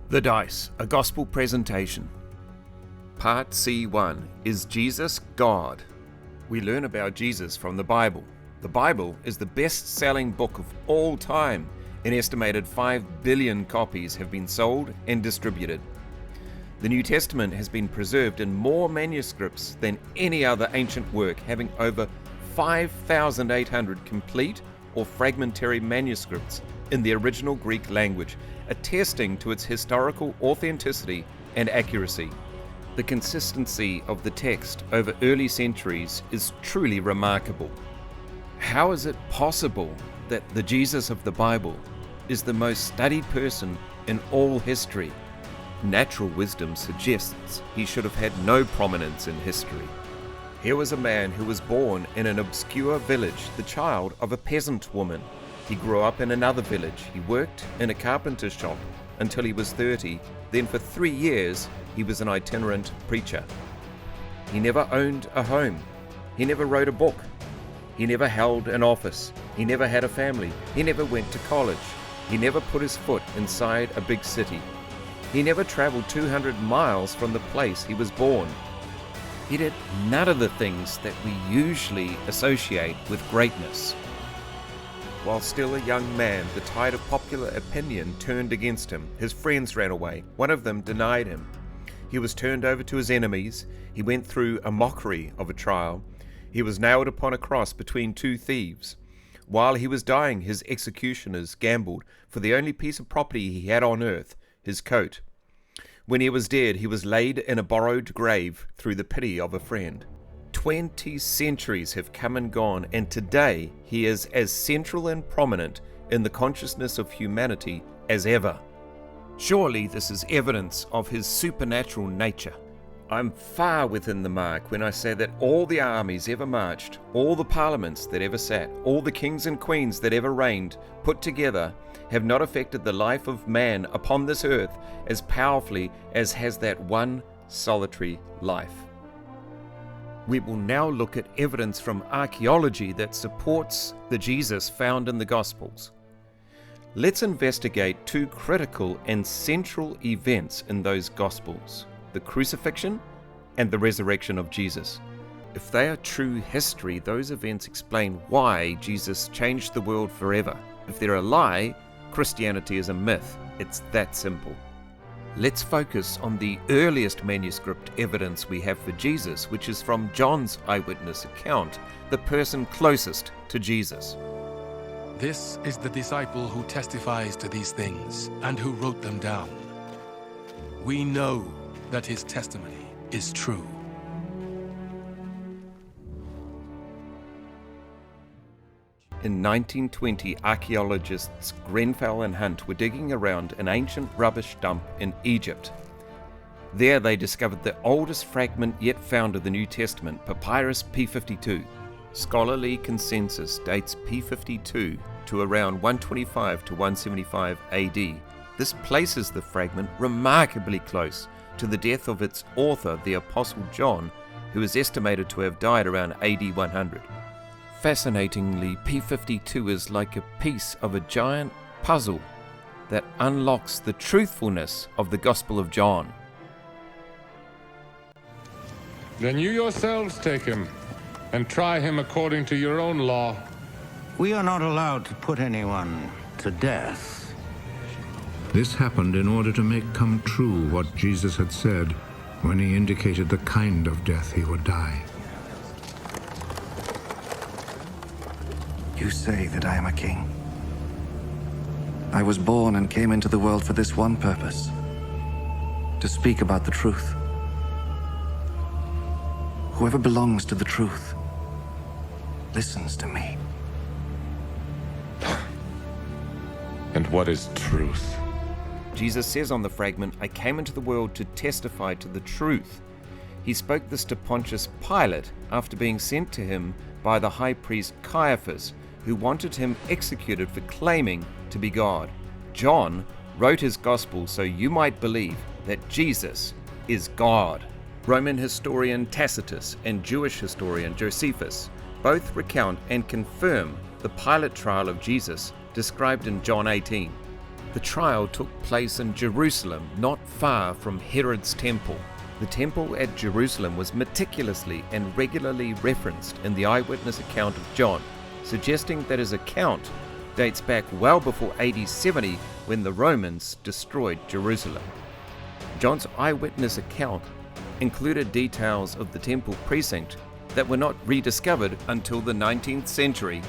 The Dice, a Gospel Presentation. Part C1, Is Jesus God? We learn about Jesus from the Bible. The Bible is the best-selling book of all time. An estimated 5 billion copies have been sold and distributed. The New Testament has been preserved in more manuscripts than any other ancient work, having over 5,800 complete or fragmentary manuscripts in the original Greek language, attesting to its historical authenticity and accuracy. The consistency of the text over early centuries is truly remarkable. How is it possible that the Jesus of the Bible is the most studied person in all history? Natural wisdom suggests he should have had no prominence in history. Here was a man who was born in an obscure village, the child of a peasant woman. He grew up in another village. He worked in a carpenter shop until he was 30. Then for 3 years, he was an itinerant preacher. He never owned a home. He never wrote a book. He never held an office. He never had a family. He never went to college. He never put his foot inside a big city. He never traveled 200 miles from the place he was born. He did none of the things that we usually associate with greatness. While still a young man, the tide of popular opinion turned against him. His friends ran away. One of them denied him. He was turned over to his enemies. He went through a mockery of a trial. He was nailed upon a cross between two thieves. While he was dying, his executioners gambled for the only piece of property he had on earth, his coat. When he was dead, he was laid in a borrowed grave through the pity of a friend. 20 centuries have come and gone, and today he is as central and prominent in the consciousness of humanity as ever. Surely this is evidence of his supernatural nature. I'm far within the mark when I say that all the armies ever marched, all the parliaments that ever sat, all the kings and queens that ever reigned, put together, have not affected the life of man upon this earth as powerfully as has that one solitary life. We will now look at evidence from archaeology that supports the Jesus found in the Gospels. Let's investigate two critical and central events in those Gospels: the crucifixion and the resurrection of Jesus. If they are true history, those events explain why Jesus changed the world forever. If they're a lie, Christianity is a myth. It's that simple. Let's focus on the earliest manuscript evidence we have for Jesus, which is from John's eyewitness account, the person closest to Jesus. This is the disciple who testifies to these things and who wrote them down. We know that his testimony is true. In 1920, archaeologists Grenfell and Hunt were digging around an ancient rubbish dump in Egypt. There they discovered the oldest fragment yet found of the New Testament, Papyrus P52. Scholarly consensus dates P52 to around 125 to 175 AD. This places the fragment remarkably close to the death of its author, the Apostle John, who is estimated to have died around AD 100. Fascinatingly, P52 is like a piece of a giant puzzle that unlocks the truthfulness of the Gospel of John. Then you yourselves take him and try him according to your own law. We are not allowed to put anyone to death. This happened in order to make come true what Jesus had said when he indicated the kind of death he would die. You say that I am a king. I was born and came into the world for this one purpose: to speak about the truth. Whoever belongs to the truth listens to me. And what is truth? Jesus says on the fragment, "I came into the world to testify to the truth." He spoke this to Pontius Pilate after being sent to him by the high priest Caiaphas, who wanted him executed for claiming to be God. John wrote his gospel so you might believe that Jesus is God. Roman historian Tacitus and Jewish historian Josephus both recount and confirm the Pilate trial of Jesus described in John 18. The trial took place in Jerusalem, not far from Herod's temple. The temple at Jerusalem was meticulously and regularly referenced in the eyewitness account of John, suggesting that his account dates back well before AD 70 when the Romans destroyed Jerusalem. John's eyewitness account included details of the temple precinct that were not rediscovered until the 19th century,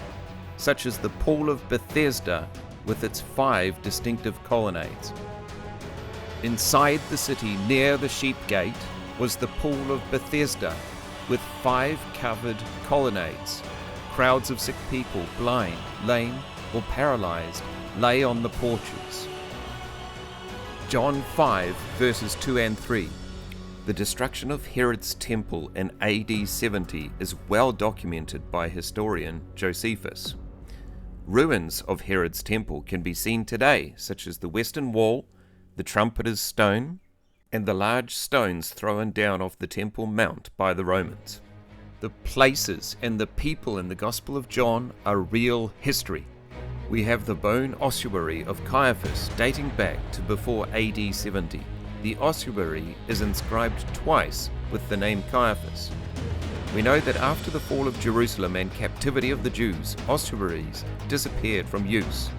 such as the Pool of Bethesda with its 5 distinctive colonnades. Inside the city near the Sheep Gate was the Pool of Bethesda with 5 covered colonnades. Crowds of sick people, blind, lame, or paralyzed, lay on the porches. John 5 verses 2 and 3. The destruction of Herod's temple in AD 70 is well documented by historian Josephus. Ruins of Herod's temple can be seen today, such as the Western Wall, the Trumpeter's Stone, and the large stones thrown down off the Temple Mount by the Romans. The places and the people in the Gospel of John are real history. We have the bone ossuary of Caiaphas dating back to before AD 70. The ossuary is inscribed twice with the name Caiaphas. We know that after the fall of Jerusalem and captivity of the Jews, ossuaries disappeared from use.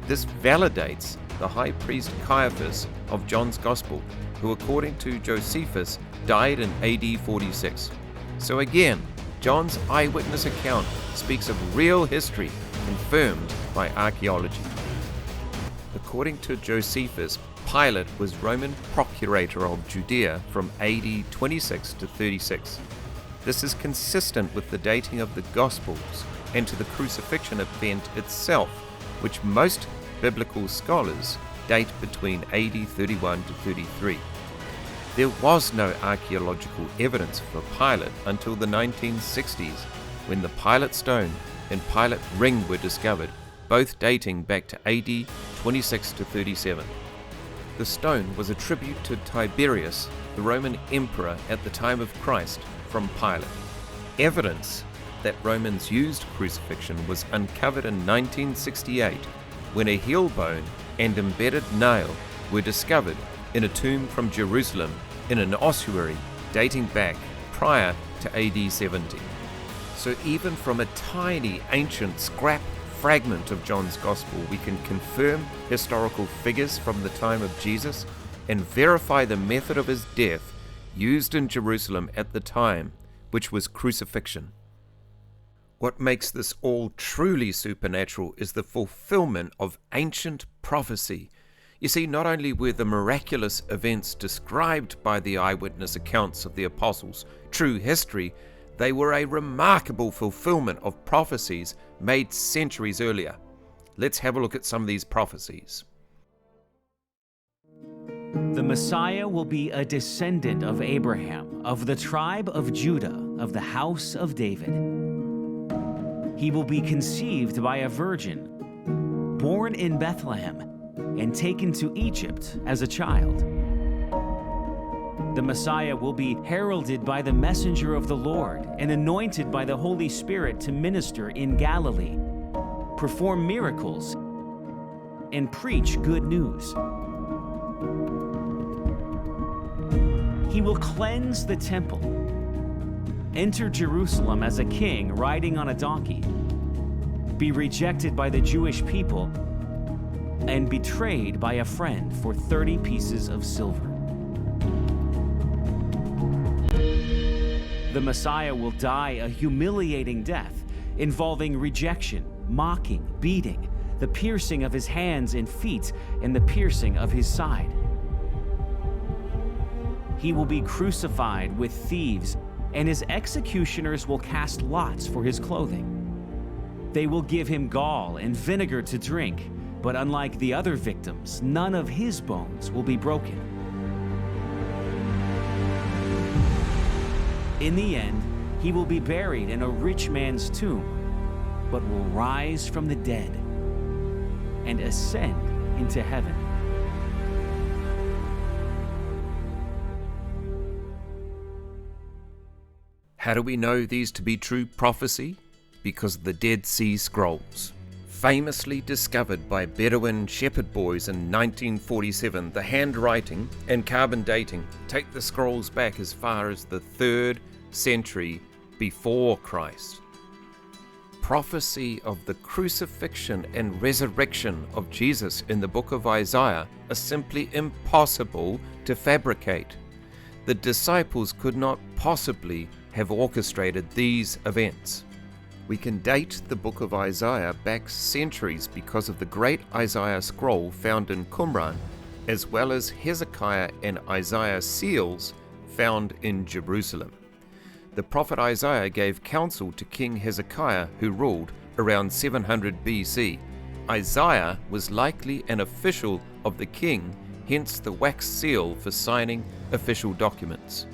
This validates the high priest Caiaphas of John's Gospel, who according to Josephus died in AD 46. So again, John's eyewitness account speaks of real history confirmed by archaeology. According to Josephus, Pilate was Roman procurator of Judea from AD 26 to 36. This is consistent with the dating of the Gospels and to the crucifixion event itself, which most biblical scholars date between AD 31 to 33. There was no archaeological evidence for Pilate until the 1960s, when the Pilate stone and Pilate ring were discovered, both dating back to AD 26 to 37. The stone was a tribute to Tiberius, the Roman emperor at the time of Christ, from Pilate. Evidence that Romans used crucifixion was uncovered in 1968 when a heel bone and embedded nail were discovered in a tomb from Jerusalem in an ossuary dating back prior to AD 70. So even from a tiny ancient scrap fragment of John's Gospel, we can confirm historical figures from the time of Jesus and verify the method of his death used in Jerusalem at the time, which was crucifixion. What makes this all truly supernatural is the fulfillment of ancient prophecy. You see, not only were the miraculous events described by the eyewitness accounts of the apostles true history, they were a remarkable fulfillment of prophecies made centuries earlier. Let's have a look at some of these prophecies. The Messiah will be a descendant of Abraham, of the tribe of Judah, of the house of David. He will be conceived by a virgin, born in Bethlehem, and taken to Egypt as a child. The Messiah will be heralded by the messenger of the Lord and anointed by the Holy Spirit to minister in Galilee, perform miracles, and preach good news. He will cleanse the temple, enter Jerusalem as a king riding on a donkey, be rejected by the Jewish people, and betrayed by a friend for 30 pieces of silver. The Messiah will die a humiliating death, involving rejection, mocking, beating, the piercing of his hands and feet, and the piercing of his side. He will be crucified with thieves, and his executioners will cast lots for his clothing. They will give him gall and vinegar to drink, but unlike the other victims, none of his bones will be broken. In the end, he will be buried in a rich man's tomb, but will rise from the dead and ascend into heaven. How do we know these to be true prophecy? Because of the Dead Sea Scrolls. Famously discovered by Bedouin shepherd boys in 1947, the handwriting and carbon dating take the scrolls back as far as the 3rd century before Christ. Prophecy of the crucifixion and resurrection of Jesus in the book of Isaiah are simply impossible to fabricate. The disciples could not possibly have orchestrated these events. We can date the book of Isaiah back centuries because of the great Isaiah scroll found in Qumran, as well as Hezekiah and Isaiah seals found in Jerusalem. The prophet Isaiah gave counsel to King Hezekiah, who ruled around 700 BC. Isaiah was likely an official of the king, hence the wax seal for signing official documents.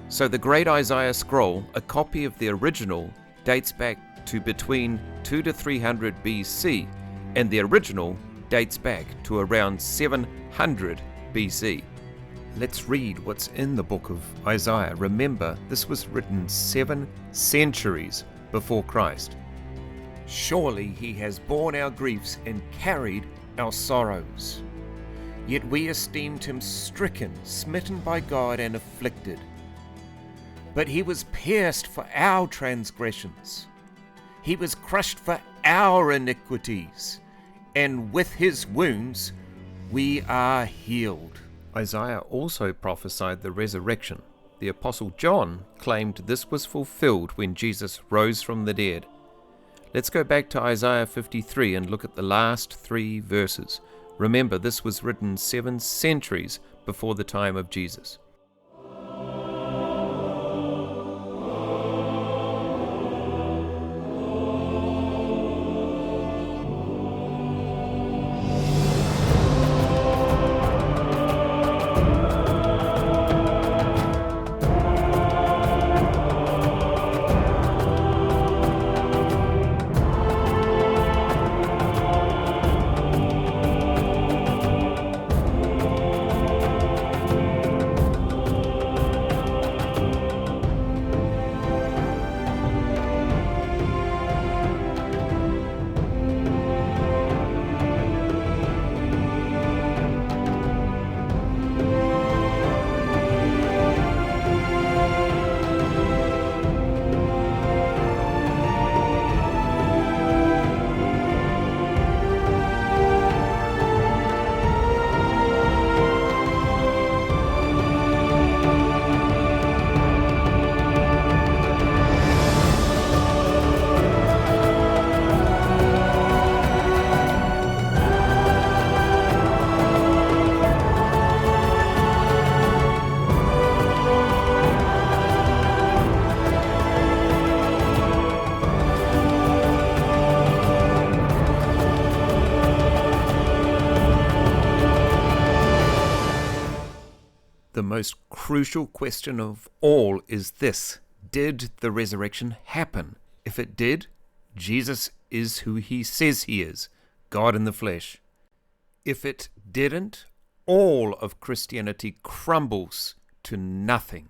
So the great Isaiah scroll, a copy of the original, dates back to between 2 to 300 BC, and the original dates back to around 700 BC. Let's read what's in the book of Isaiah. Remember, this was written 7 centuries before Christ. Surely he has borne our griefs and carried our sorrows. Yet we esteemed him stricken, smitten by God, and afflicted. But he was pierced for our transgressions. He was crushed for our iniquities, and with his wounds we are healed. Isaiah also prophesied the resurrection. The Apostle John claimed this was fulfilled when Jesus rose from the dead. Let's go back to Isaiah 53 and look at the last 3 verses. Remember, this was written 7 centuries before the time of Jesus. The most crucial question of all is this: did the resurrection happen? If it did, Jesus is who he says he is, God in the flesh. If it didn't, all of Christianity crumbles to nothing.